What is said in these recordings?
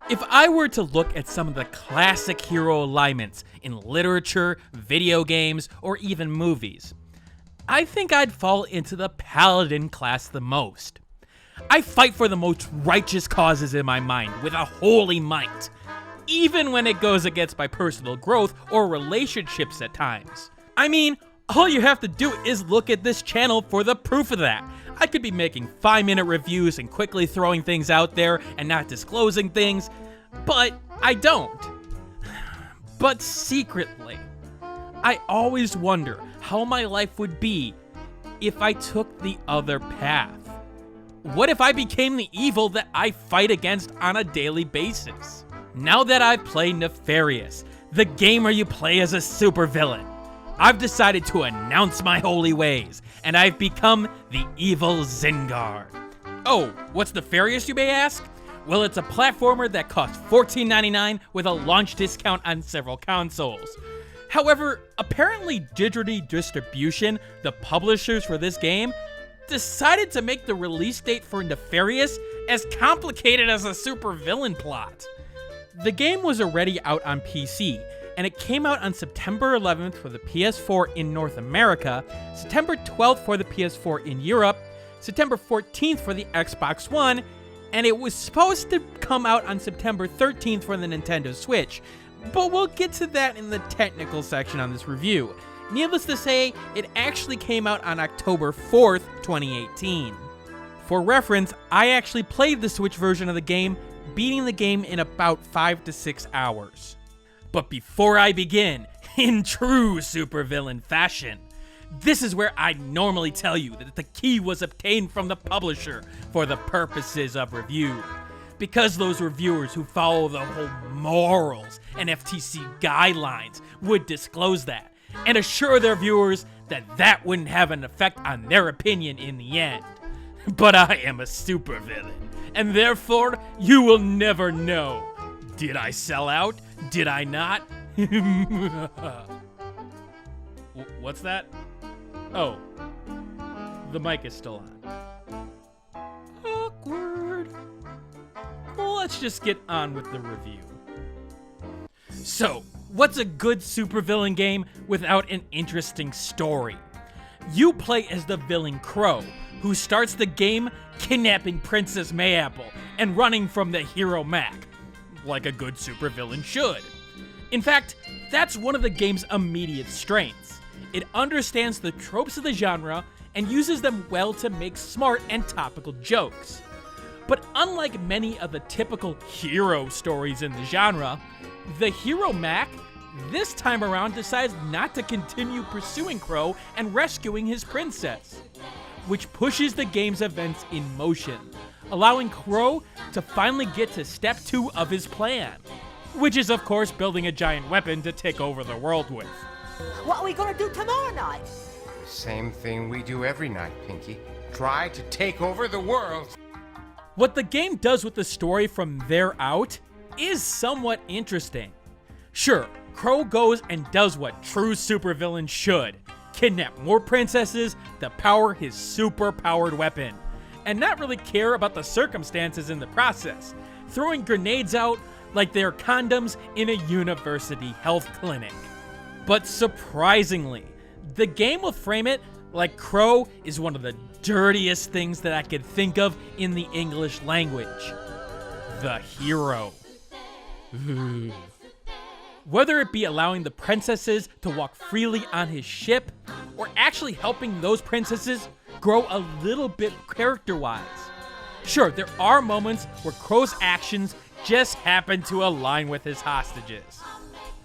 If I were to look at some of the classic hero alignments in literature, video games, or even movies, I think I'd fall into the paladin class the most. I fight for the most righteous causes in my mind with a holy might, even when it goes against my personal growth or relationships at times. I mean, all you have to do is look at this channel for the proof of that. I could be making 5-minute reviews and quickly throwing things out there and not disclosing things, but I don't. But secretly, I always wonder how my life would be if I took the other path. What if I became the evil that I fight against on a daily basis? Now that I've played Nefarious, the game where you play as a supervillain, I've decided to announce my holy ways, and I've become the evil Zingard. Oh, what's Nefarious, you may ask? Well, it's a platformer that costs $14.99 with a launch discount on several consoles. However, apparently Digital Distribution, the publishers for this game, decided to make the release date for Nefarious as complicated as a supervillain plot. The game was already out on PC, and it came out on September 11th for the PS4 in North America, September 12th for the PS4 in Europe, September 14th for the Xbox One, and it was supposed to come out on September 13th for the Nintendo Switch, but we'll get to that in the technical section on this review. Needless to say, it actually came out on October 4th, 2018. For reference, I actually played the Switch version of the game, beating the game in about 5 to 6 hours. But before I begin, in true supervillain fashion, this is where I normally tell you that the key was obtained from the publisher for the purposes of review. Because those reviewers who follow the whole morals and FTC guidelines would disclose that, and assure their viewers that that wouldn't have an effect on their opinion in the end. But I am a supervillain, and therefore you will never know. Did I sell out? Did I not? What's that? Oh, the mic is still on. Awkward. Let's just get on with the review. So, what's a good supervillain game without an interesting story? You play as the villain Crow, who starts the game kidnapping Princess Mayapple and running from the hero Mac, like a good supervillain should. In fact, that's one of the game's immediate strengths. It understands the tropes of the genre and uses them well to make smart and topical jokes. But unlike many of the typical hero stories in the genre, the hero Mac this time around decides not to continue pursuing Crow and rescuing his princess, which pushes the game's events in motion, allowing Crow to finally get to step 2 of his plan, which is of course building a giant weapon to take over the world with. What are we gonna do tomorrow night? Same thing we do every night, Pinky. Try to take over the world. What the game does with the story from there out is somewhat interesting. Sure, Crow goes and does what true supervillains should: kidnap more princesses to power his super-powered weapon, and not really care about the circumstances in the process, throwing grenades out like they're condoms in a university health clinic. But surprisingly, the game will frame it like Crow is one of the dirtiest things that I could think of in the English language. The hero. Whether it be allowing the princesses to walk freely on his ship, or actually helping those princesses grow a little bit character-wise. Sure, there are moments where Crow's actions just happen to align with his hostages.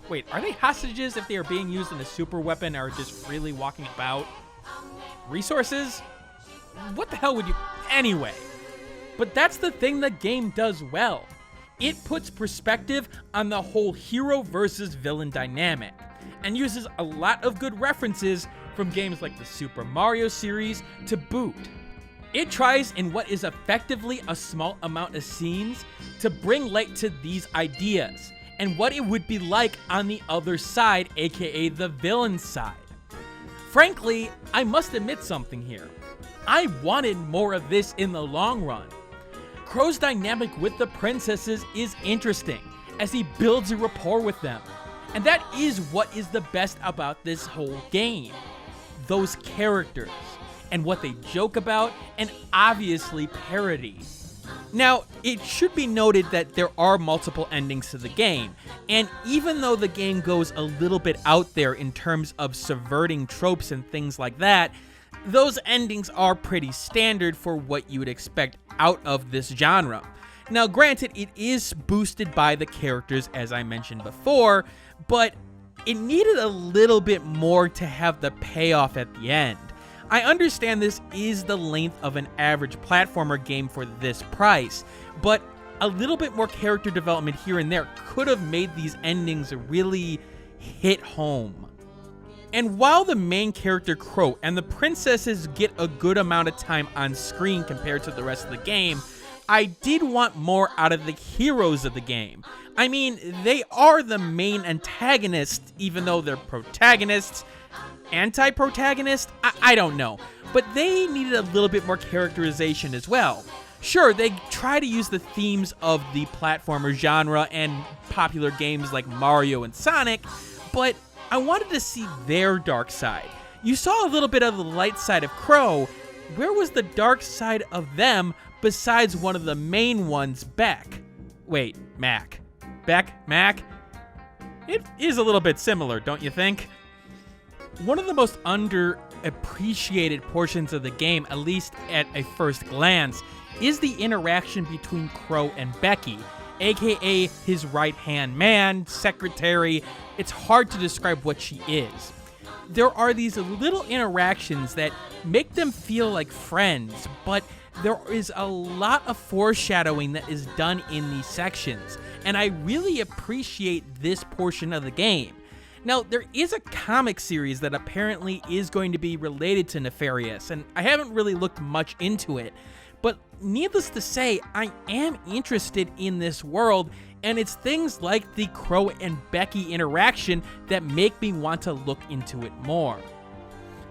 Wait, are they hostages if they are being used in a super weapon or just freely walking about? Resources? What the hell would you... Anyway. But that's the thing the game does well. It puts perspective on the whole hero versus villain dynamic, and uses a lot of good references from games like the Super Mario series to boot. It tries in what is effectively a small amount of scenes to bring light to these ideas, and what it would be like on the other side, aka the villain side. Frankly, I must admit something here. I wanted more of this in the long run. Crow's dynamic with the princesses is interesting, as he builds a rapport with them. And that is what is the best about this whole game. Those characters, and what they joke about, and obviously parody. Now, it should be noted that there are multiple endings to the game, and even though the game goes a little bit out there in terms of subverting tropes and things like that, those endings are pretty standard for what you would expect out of this genre. Now, granted, it is boosted by the characters, as I mentioned before, but it needed a little bit more to have the payoff at the end. I understand this is the length of an average platformer game for this price, but a little bit more character development here and there could have made these endings really hit home. And while the main character Crow and the princesses get a good amount of time on screen compared to the rest of the game, I did want more out of the heroes of the game. I mean, they are the main antagonists, even though they're protagonists. Anti-protagonist? I don't know. But they needed a little bit more characterization as well. Sure, they try to use the themes of the platformer genre and popular games like Mario and Sonic, but I wanted to see their dark side. You saw a little bit of the light side of Crow. Where was the dark side of them besides one of the main ones, Beck? Wait, Mac. Beck? Mac? It is a little bit similar, don't you think? One of the most underappreciated portions of the game, at least at a first glance, is the interaction between Crow and Becky, aka his right-hand man, secretary. It's hard to describe what she is. There are these little interactions that make them feel like friends, but there is a lot of foreshadowing that is done in these sections, and I really appreciate this portion of the game. Now, there is a comic series that apparently is going to be related to Nefarious, and I haven't really looked much into it, but needless to say, I am interested in this world, and it's things like the Crow and Becky interaction that make me want to look into it more.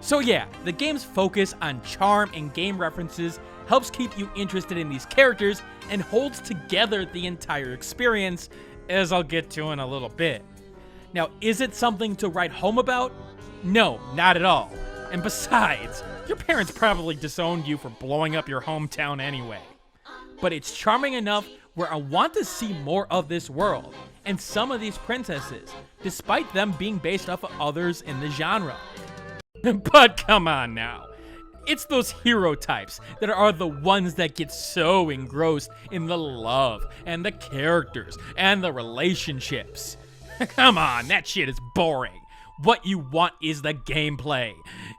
So yeah, the game's focus on charm and game references helps keep you interested in these characters and holds together the entire experience, as I'll get to in a little bit. Now, is it something to write home about? No, not at all. And besides, your parents probably disowned you for blowing up your hometown anyway. But it's charming enough where I want to see more of this world, and some of these princesses, despite them being based off of others in the genre. But come on now. It's those hero types that are the ones that get so engrossed in the love, and the characters, and the relationships. Come on, that shit is boring. What you want is the gameplay,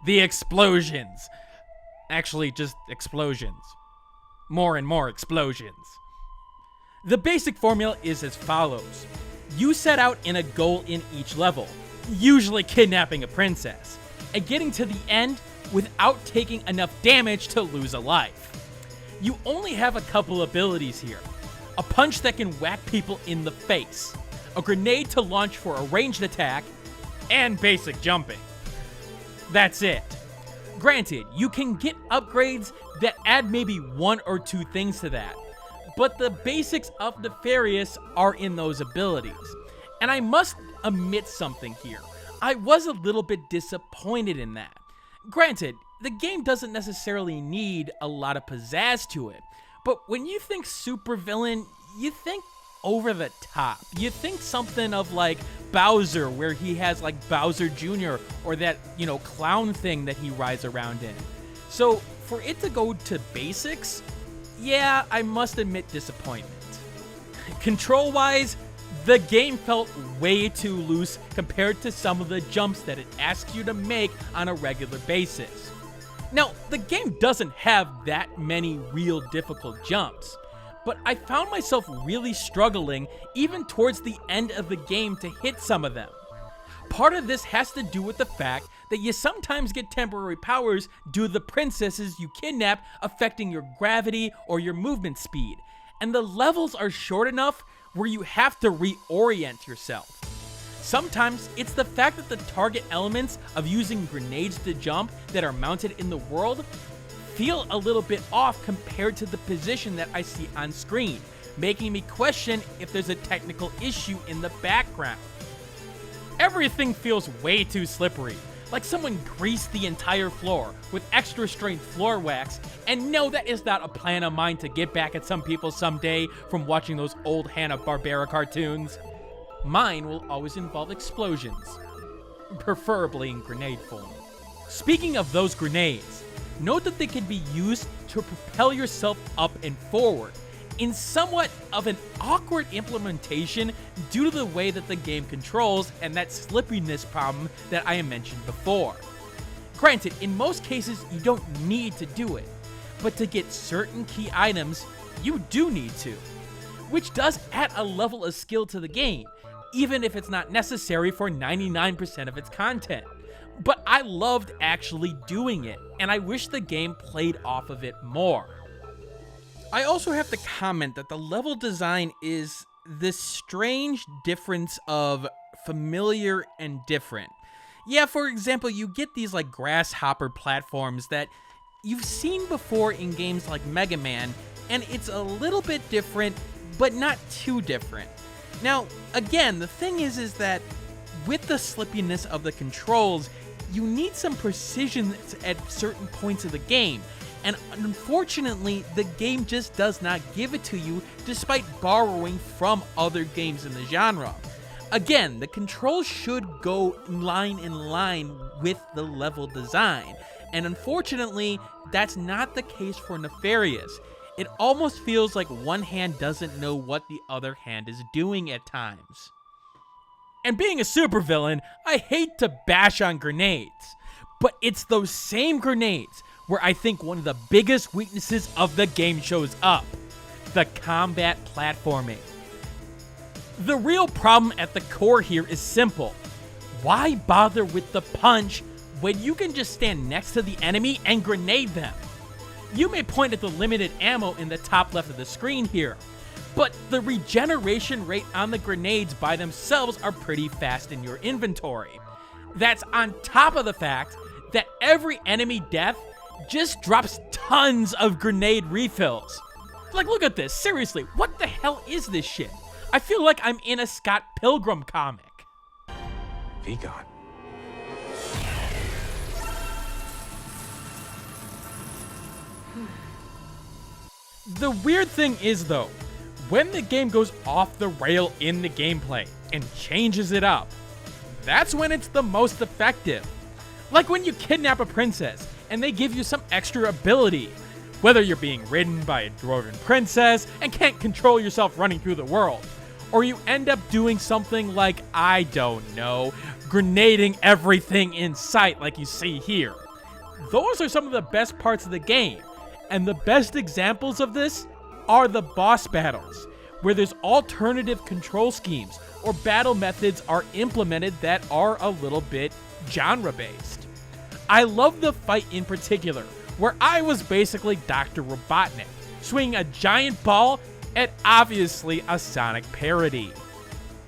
the explosions. Actually, just explosions. More and more explosions. The basic formula is as follows. You set out in a goal in each level, usually kidnapping a princess, and getting to the end without taking enough damage to lose a life. You only have a couple abilities here. A punch that can whack people in the face, a grenade to launch for a ranged attack, and basic jumping. That's it. Granted, you can get upgrades that add maybe one or two things to that, but the basics of Nefarious are in those abilities. And I must admit something here. I was a little bit disappointed in that. Granted, the game doesn't necessarily need a lot of pizzazz to it, but when you think supervillain, you think over the top. You think something of like Bowser, where he has like Bowser Jr., or that, clown thing that he rides around in. So for it to go to basics, yeah, I must admit disappointment. Control-wise, the game felt way too loose compared to some of the jumps that it asks you to make on a regular basis. Now, the game doesn't have that many real difficult jumps, but I found myself really struggling even towards the end of the game to hit some of them. Part of this has to do with the fact that you sometimes get temporary powers due to the princesses you kidnap affecting your gravity or your movement speed, and the levels are short enough where you have to reorient yourself. Sometimes it's the fact that the target elements of using grenades to jump that are mounted in the world feel a little bit off compared to the position that I see on screen, making me question if there's a technical issue in the background. Everything feels way too slippery, like someone greased the entire floor with extra strength floor wax, and no, that is not a plan of mine to get back at some people someday from watching those old Hanna-Barbera cartoons. Mine will always involve explosions, preferably in grenade form. Speaking of those grenades, note that they can be used to propel yourself up and forward, in somewhat of an awkward implementation due to the way that the game controls and that slippiness problem that I mentioned before. Granted, in most cases you don't need to do it, but to get certain key items, you do need to, which does add a level of skill to the game, even if it's not necessary for 99% of its content. But I loved actually doing it, and I wish the game played off of it more. I also have to comment that the level design is this strange difference of familiar and different. Yeah, for example, you get these like grasshopper platforms that you've seen before in games like Mega Man, and it's a little bit different, but not too different. Now, again, the thing is that with the slippiness of the controls, you need some precision at certain points of the game. And unfortunately, the game just does not give it to you despite borrowing from other games in the genre. Again, the controls should go in line with the level design. And unfortunately, that's not the case for Nefarious. It almost feels like one hand doesn't know what the other hand is doing at times. And being a supervillain, I hate to bash on grenades, but it's those same grenades where I think one of the biggest weaknesses of the game shows up: the combat platforming. The real problem at the core here is simple. Why bother with the punch when you can just stand next to the enemy and grenade them? You may point at the limited ammo in the top left of the screen here, but the regeneration rate on the grenades by themselves are pretty fast in your inventory. That's on top of the fact that every enemy death just drops tons of grenade refills. Like, look at this, seriously, what the hell is this shit? I feel like I'm in a Scott Pilgrim comic. Be gone. The weird thing is though, when the game goes off the rail in the gameplay and changes it up, that's when it's the most effective. Like when you kidnap a princess and they give you some extra ability, whether you're being ridden by a dwarven princess and can't control yourself running through the world, or you end up doing something like, I don't know, grenading everything in sight like you see here. Those are some of the best parts of the game, and the best examples of this are the boss battles, where there's alternative control schemes or battle methods are implemented that are a little bit genre-based. I love the fight in particular, where I was basically Dr. Robotnik, swinging a giant ball at obviously a Sonic parody.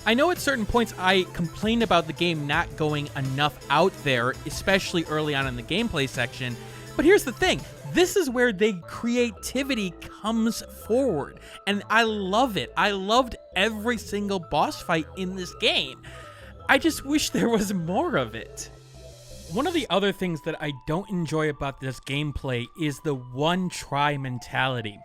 I know at certain points I complained about the game not going enough out there, especially early on in the gameplay section, but here's the thing, this is where the creativity comes forward, and I love it. I loved every single boss fight in this game. I just wish there was more of it. One of the other things that I don't enjoy about this gameplay is the one-try mentality.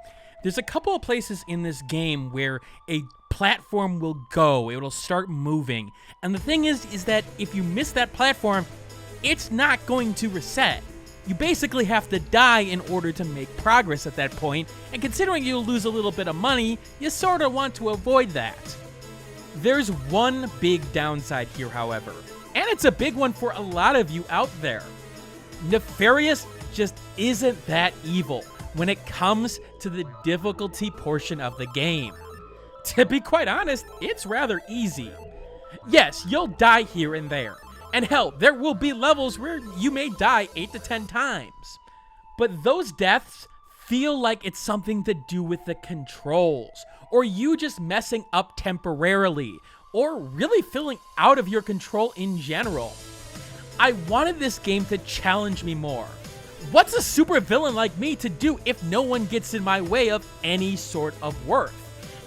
There's a couple of places in this game where a platform will go, it will start moving, and the thing is that if you miss that platform, it's not going to reset. You basically have to die in order to make progress at that point, and considering you'll lose a little bit of money, you sorta want to avoid that. There's one big downside here, however, and it's a big one for a lot of you out there. Nefarious just isn't that evil when it comes to the difficulty portion of the game. To be quite honest, it's rather easy. Yes, you'll die here and there, and hell, there will be levels where you may die 8 to 10 times. But those deaths feel like it's something to do with the controls, or you just messing up temporarily, or really feeling out of your control in general. I wanted this game to challenge me more. What's a supervillain like me to do if no one gets in my way of any sort of worth?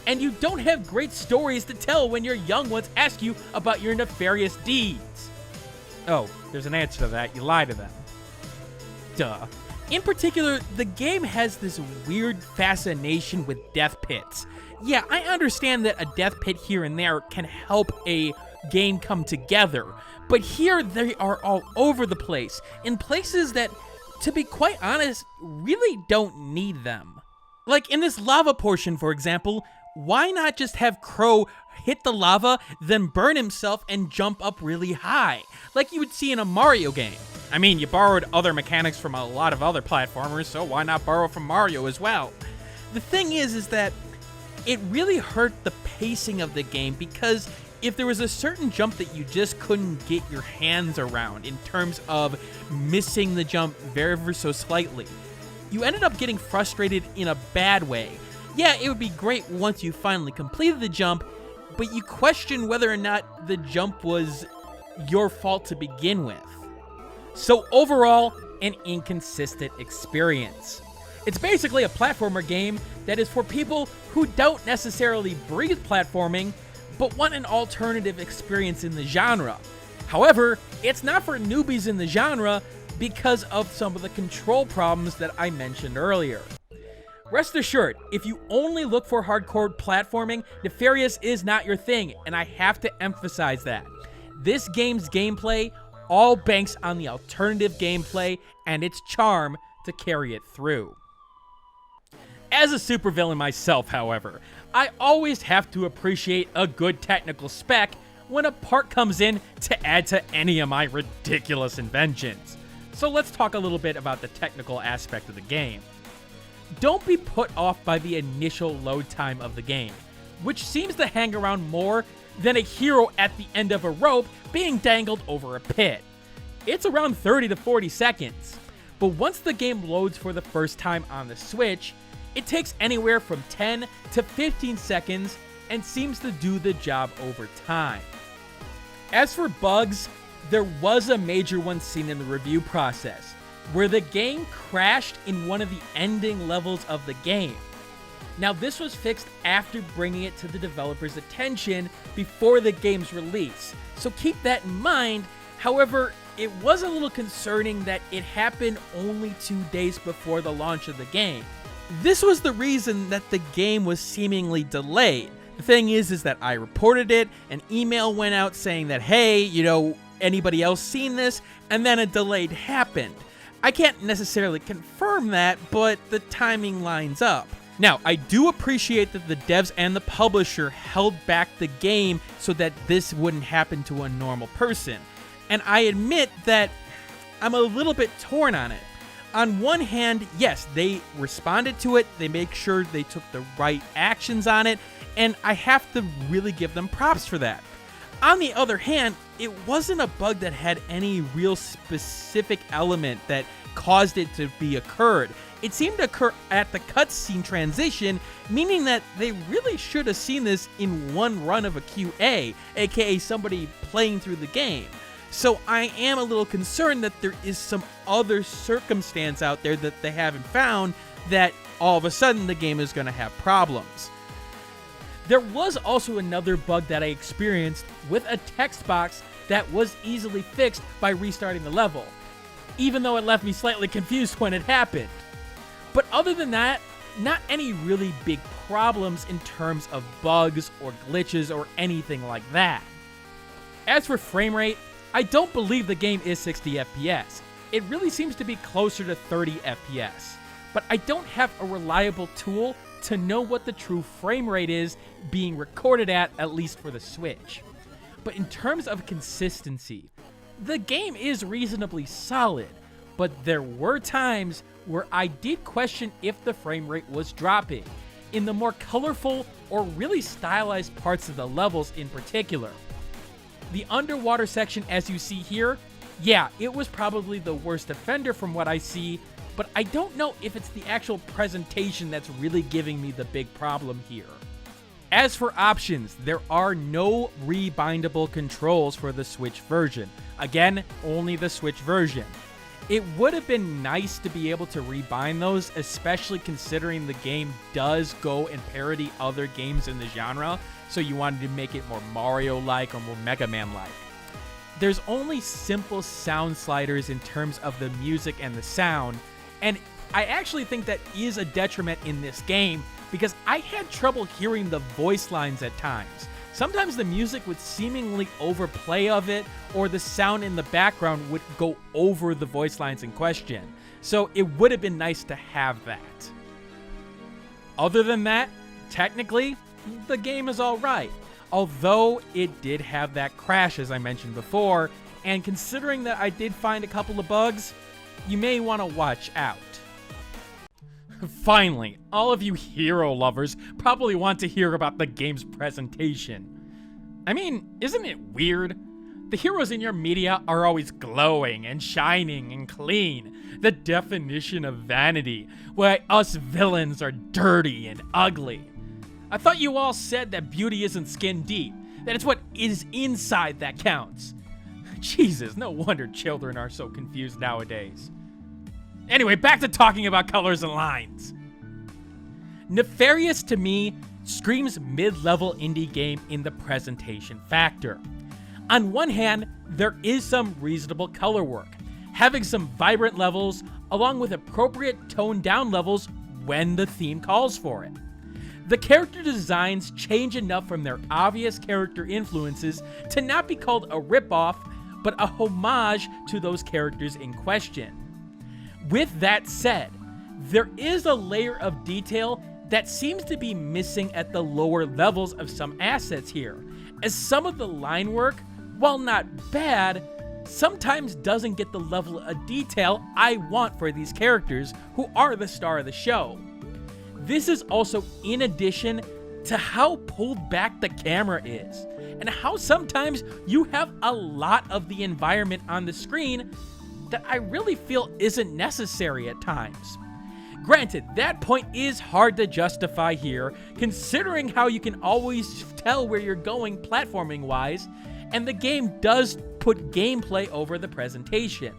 And you don't have great stories to tell when your young ones ask you about your nefarious deeds. Oh, there's an answer to that. You lie to them. Duh. In particular, the game has this weird fascination with death pits. Yeah, I understand that a death pit here and there can help a game come together, but here they are all over the place, in places that, to be quite honest, really don't need them. Like in this lava portion, for example, why not just have Crow hit the lava, then burn himself and jump up really high, like you would see in a Mario game? I mean, you borrowed other mechanics from a lot of other platformers, so why not borrow from Mario as well? The thing is that it really hurt the pacing of the game, because if there was a certain jump that you just couldn't get your hands around in terms of missing the jump very, ever so slightly, you ended up getting frustrated in a bad way. Yeah, it would be great once you finally completed the jump, but you question whether or not the jump was your fault to begin with. So overall, an inconsistent experience. It's basically a platformer game that is for people who don't necessarily breathe platforming, but want an alternative experience in the genre. However, it's not for newbies in the genre because of some of the control problems that I mentioned earlier. Rest assured, if you only look for hardcore platforming, Nefarious is not your thing, and I have to emphasize that. This game's gameplay all banks on the alternative gameplay and its charm to carry it through. As a supervillain myself, however, I always have to appreciate a good technical spec when a part comes in to add to any of my ridiculous inventions. So let's talk a little bit about the technical aspect of the game. Don't be put off by the initial load time of the game, which seems to hang around more than a hero at the end of a rope being dangled over a pit. It's around 30 to 40 seconds, but once the game loads for the first time on the Switch, it takes anywhere from 10 to 15 seconds and seems to do the job over time. As for bugs, there was a major one seen in the review process, where the game crashed in one of the ending levels of the game. Now, this was fixed after bringing it to the developer's attention before the game's release, so keep that in mind. However, it was a little concerning that it happened only 2 days before the launch of the game. This was the reason that the game was seemingly delayed. The thing is that I reported it, an email went out saying that, hey, anybody else seen this? And then a delay happened. I can't necessarily confirm that, but the timing lines up. Now, I do appreciate that the devs and the publisher held back the game so that this wouldn't happen to a normal person. And I admit that I'm a little bit torn on it. On one hand, yes, they responded to it, they make sure they took the right actions on it, and I have to really give them props for that. On the other hand, it wasn't a bug that had any real specific element that caused it to be occurred. It seemed to occur at the cutscene transition, meaning that they really should have seen this in one run of a QA, aka somebody playing through the game. So I am a little concerned that there is some other circumstance out there that they haven't found that all of a sudden the game is going to have problems. There was also another bug that I experienced with a text box that was easily fixed by restarting the level, even though it left me slightly confused when it happened. But other than that, not any really big problems in terms of bugs or glitches or anything like that. As for frame rate, I don't believe the game is 60 FPS. It really seems to be closer to 30 FPS, but I don't have a reliable tool to know what the true frame rate is being recorded at least for the Switch. But in terms of consistency, the game is reasonably solid, but there were times where I did question if the frame rate was dropping, in the more colorful or really stylized parts of the levels in particular. The underwater section, as you see here, yeah, it was probably the worst offender from what I see, but I don't know if it's the actual presentation that's really giving me the big problem here. As for options, there are no rebindable controls for the Switch version. Again, only the Switch version. It would have been nice to be able to rebind those, especially considering the game does go and parody other games in the genre, so you wanted to make it more Mario-like or more Mega Man-like. There's only simple sound sliders in terms of the music and the sound, and I actually think that is a detriment in this game because I had trouble hearing the voice lines at times. Sometimes the music would seemingly overplay of it, or the sound in the background would go over the voice lines in question. So it would have been nice to have that. Other than that, technically, the game is alright. Although it did have that crash as I mentioned before, and considering that I did find a couple of bugs, you may want to watch out. Finally, all of you hero lovers probably want to hear about the game's presentation. I mean, isn't it weird? The heroes in your media are always glowing and shining and clean, the definition of vanity, while us villains are dirty and ugly. I thought you all said that beauty isn't skin deep, that it's what is inside that counts. Jesus, no wonder children are so confused nowadays. Anyway, back to talking about colors and lines. Nefarious to me screams mid-level indie game in the presentation factor. On one hand, there is some reasonable color work, having some vibrant levels along with appropriate toned down levels when the theme calls for it. The character designs change enough from their obvious character influences to not be called a ripoff, but a homage to those characters in question. With that said, there is a layer of detail that seems to be missing at the lower levels of some assets here, as some of the line work, while not bad, sometimes doesn't get the level of detail I want for these characters who are the star of the show. This is also in addition to how pulled back the camera is, and how sometimes you have a lot of the environment on the screen that I really feel isn't necessary at times. Granted, that point is hard to justify here, considering how you can always tell where you're going platforming-wise, and the game does put gameplay over the presentation.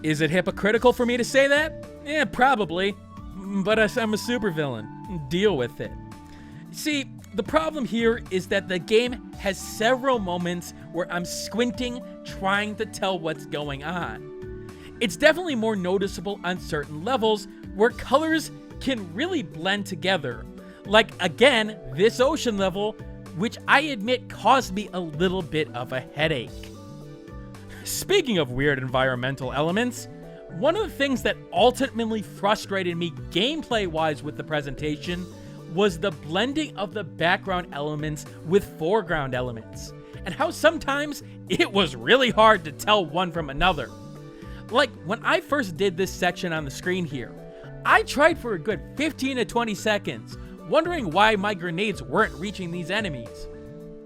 Is it hypocritical for me to say that? Yeah, probably. But I'm a supervillain. Deal with it. See, the problem here is that the game has several moments where I'm squinting, trying to tell what's going on. It's definitely more noticeable on certain levels where colors can really blend together. Like, again, this ocean level, which I admit caused me a little bit of a headache. Speaking of weird environmental elements, one of the things that ultimately frustrated me gameplay-wise with the presentation was the blending of the background elements with foreground elements, and how sometimes it was really hard to tell one from another. Like, when I first did this section on the screen here, I tried for a good 15 to 20 seconds, wondering why my grenades weren't reaching these enemies.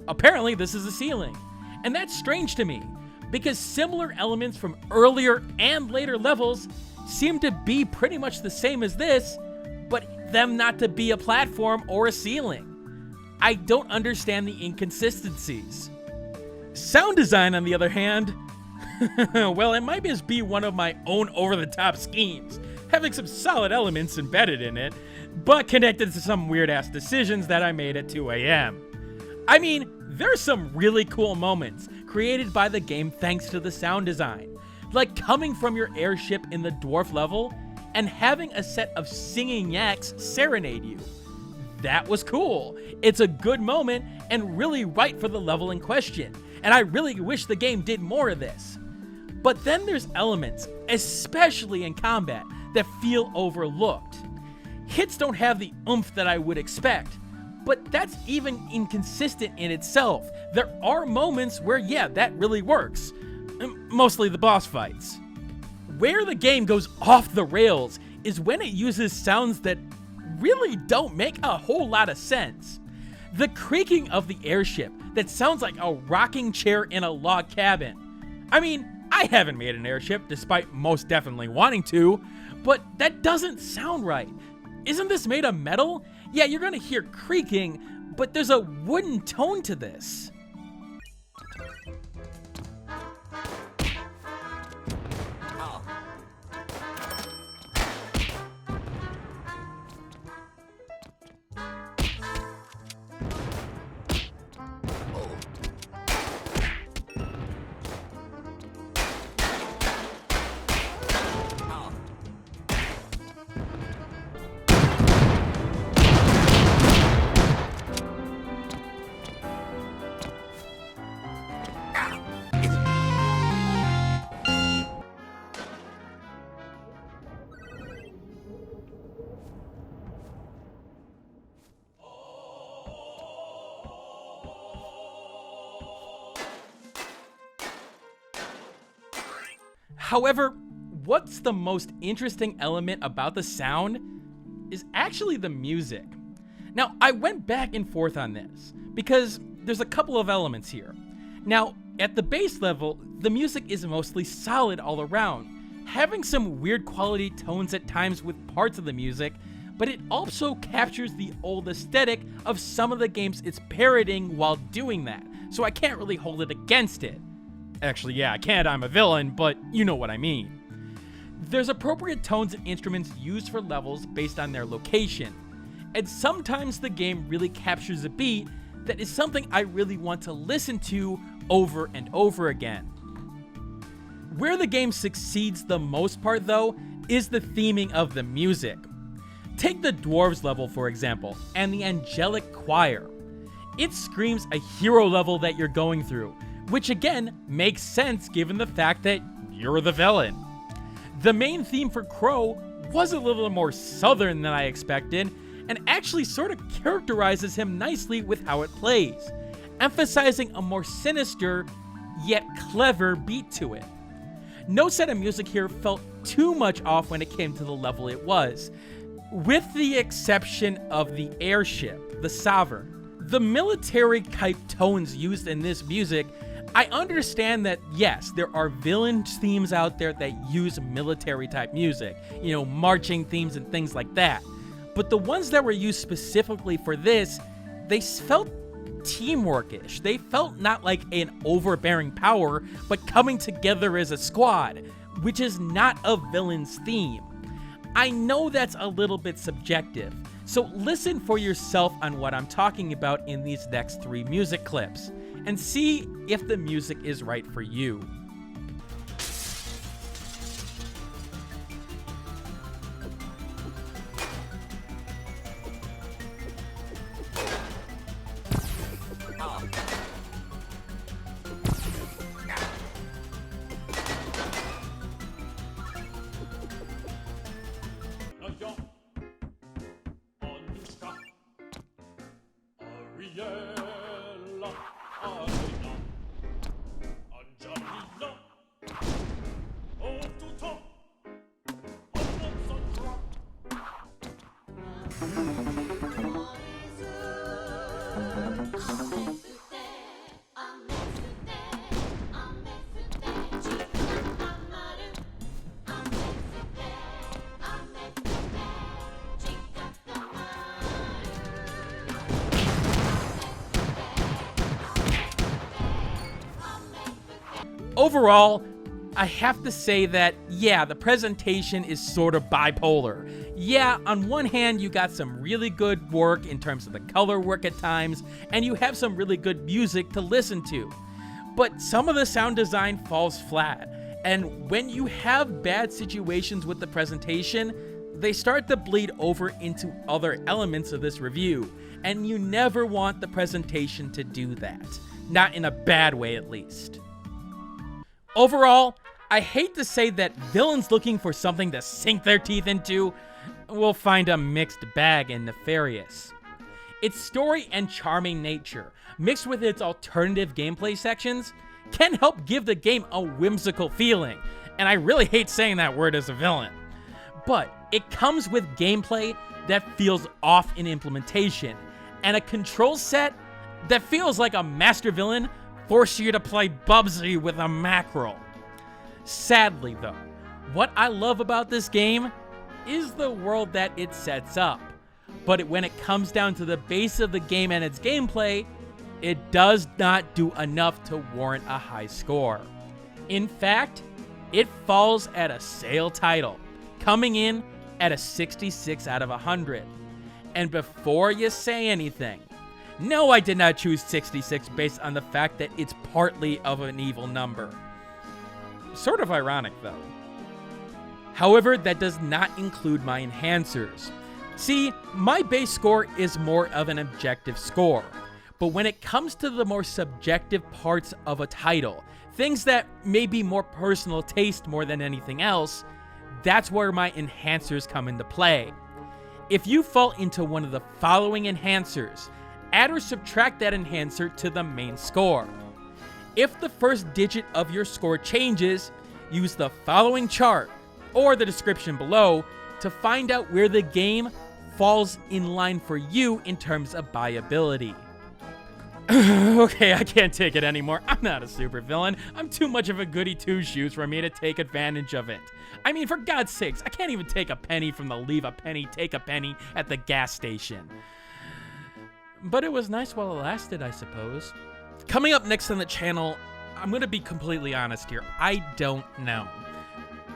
Apparently, this is a ceiling, and that's strange to me, because similar elements from earlier and later levels seem to be pretty much the same as this, but them not to be a platform or a ceiling. I don't understand the inconsistencies. Sound design, on the other hand, well, it might just be one of my own over-the-top schemes, having some solid elements embedded in it, but connected to some weird-ass decisions that I made at 2 a.m. I mean, there's some really cool moments created by the game thanks to the sound design, like coming from your airship in the dwarf level and having a set of singing yaks serenade you. That was cool. It's a good moment and really right for the level in question, and I really wish the game did more of this. But then there's elements, especially in combat, that feel overlooked. Hits don't have the oomph that I would expect, but that's even inconsistent in itself. There are moments where, yeah, that really works. Mostly the boss fights. Where the game goes off the rails is when it uses sounds that really don't make a whole lot of sense. The creaking of the airship that sounds like a rocking chair in a log cabin. I mean, I haven't made an airship despite most definitely wanting to, but that doesn't sound right. Isn't this made of metal? Yeah, you're gonna hear creaking, but there's a wooden tone to this. However, what's the most interesting element about the sound is actually the music. Now, I went back and forth on this because there's a couple of elements here. Now, at the base level, the music is mostly solid all around, having some weird quality tones at times with parts of the music, but it also captures the old aesthetic of some of the games it's parodying while doing that, so I can't really hold it against it. Actually, yeah, I can't, I'm a villain, but you know what I mean. There's appropriate tones and instruments used for levels based on their location, and sometimes the game really captures a beat that is something I really want to listen to over and over again. Where the game succeeds the most part, though, is the theming of the music. Take the Dwarves level, for example, and the Angelic Choir. It screams a hero level that you're going through, which again makes sense given the fact that you're the villain. The main theme for Crow was a little more southern than I expected, and actually sort of characterizes him nicely with how it plays, emphasizing a more sinister, yet clever beat to it. No set of music here felt too much off when it came to the level it was, with the exception of the airship, the Sovereign. The military-type tones used in this music, I understand that yes, there are villain themes out there that use military-type music, marching themes and things like that. But the ones that were used specifically for this, they felt teamwork-ish. They felt not like an overbearing power, but coming together as a squad, which is not a villain's theme. I know that's a little bit subjective, so listen for yourself on what I'm talking about in these next 3 music clips, and see if the music is right for you. Overall, I have to say that, yeah, the presentation is sort of bipolar. Yeah, on one hand, you got some really good work in terms of the color work at times, and you have some really good music to listen to. But some of the sound design falls flat, and when you have bad situations with the presentation, they start to bleed over into other elements of this review, and you never want the presentation to do that. Not in a bad way, at least. Overall, I hate to say that villains looking for something to sink their teeth into will find a mixed bag in Nefarious. Its story and charming nature, mixed with its alternative gameplay sections, can help give the game a whimsical feeling, and I really hate saying that word as a villain. But it comes with gameplay that feels off in implementation, and a control set that feels like a master villain force you to play Bubsy with a mackerel. Sadly though, what I love about this game is the world that it sets up, but when it comes down to the base of the game and its gameplay, it does not do enough to warrant a high score. In fact, it falls at a sale title, coming in at a 66 out of 100. And before you say anything, no, I did not choose 66 based on the fact that it's partly of an evil number. Sort of ironic, though. However, that does not include my enhancers. See, my base score is more of an objective score, but when it comes to the more subjective parts of a title, things that may be more personal taste more than anything else, that's where my enhancers come into play. If you fall into one of the following enhancers, add or subtract that enhancer to the main score. If the first digit of your score changes, use the following chart or the description below to find out where the game falls in line for you in terms of buyability. Okay, I can't take it anymore. I'm not a supervillain. I'm too much of a goody two-shoes for me to take advantage of it. I mean, for God's sakes, I can't even take a penny from the leave a penny, take a penny at the gas station. But it was nice while it lasted, I suppose. Coming up next on the channel, I'm going to be completely honest here. I don't know.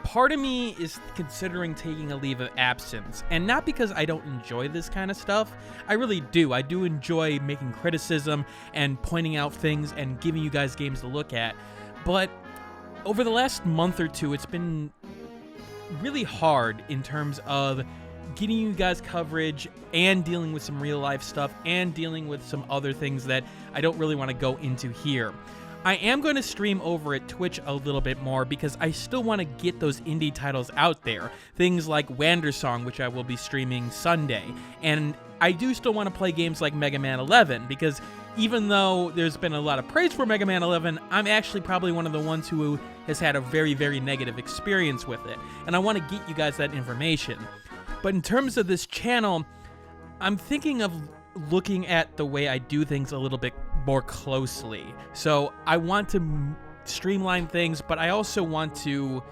Part of me is considering taking a leave of absence, and not because I don't enjoy this kind of stuff. I really do. I do enjoy making criticism and pointing out things and giving you guys games to look at. But over the last month or two, it's been really hard in terms of getting you guys coverage and dealing with some real life stuff and dealing with some other things that I don't really want to go into here. I am going to stream over at Twitch a little bit more because I still want to get those indie titles out there. Things like Wandersong, which I will be streaming Sunday. And I do still want to play games like Mega Man 11 because even though there's been a lot of praise for Mega Man 11, I'm actually probably one of the ones who has had a very, very negative experience with it. And I want to get you guys that information. But in terms of this channel, I'm thinking of looking at the way I do things a little bit more closely. So I want to streamline things, but I also want to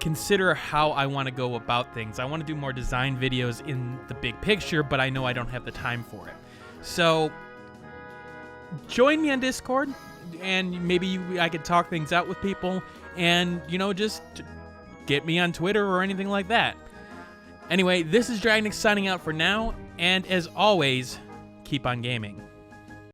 consider how I want to go about things. I want to do more design videos in the big picture, but I know I don't have the time for it. So join me on Discord, and maybe I could talk things out with people, and, you know, just get me on Twitter or anything like that. Anyway, this is Dragnix signing out for now, and as always, keep on gaming.